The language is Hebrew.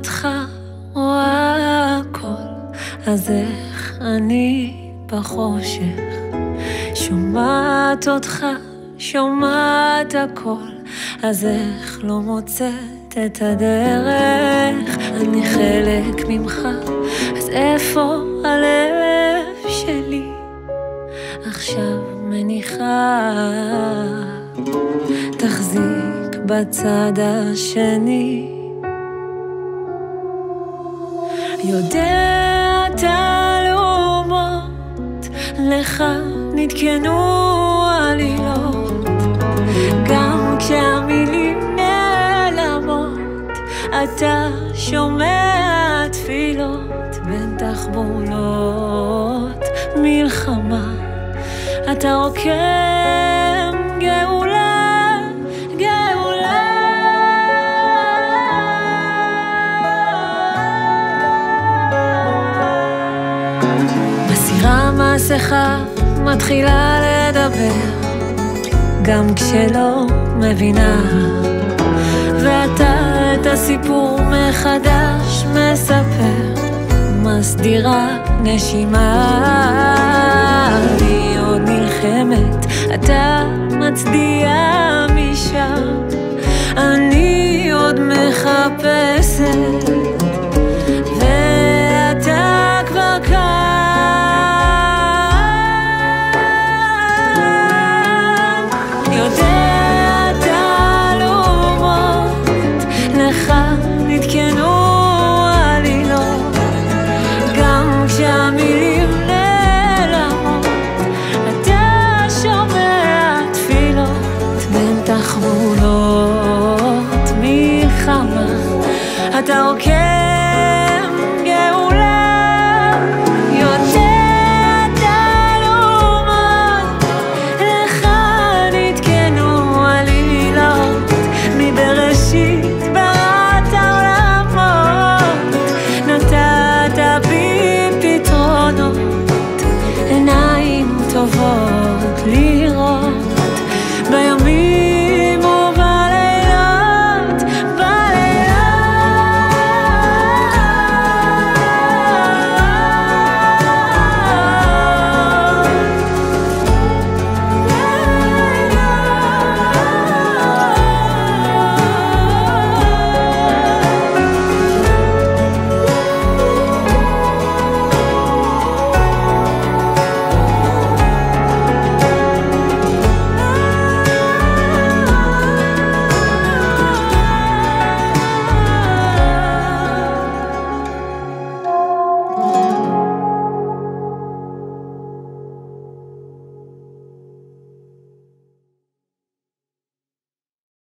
אותך רואה הכל, אז איך אני בחושך? שומעת אותך, שומעת הכל, אז איך לא מוצאת את הדרך? אני חלק ממך, אז איפה הלב שלי? עכשיו מניחה, תחזיק בצד השני. יודע תלומות, לך נתקנו עלילות, גם כשהמילים נעלמות, אתה שומע תפילות בין תחבולות מלחמה. אתה רוקם גאולה, גאולה. מסירה מסכה, מתחילה לדבר, גם כשלא מבינה, ואתה את הסיפור מחדש מספר, מסדירה נשימה. אני עוד נלחמת, אתה מצדיע משם, אני עוד מחפשת, ואתה כבר כאן. יודע תלומות, לך נתקנו עלילות, גם כשהמילים נעלמות, אתה שומע תפילות בין תחבולות מלחמה. אתה רוקם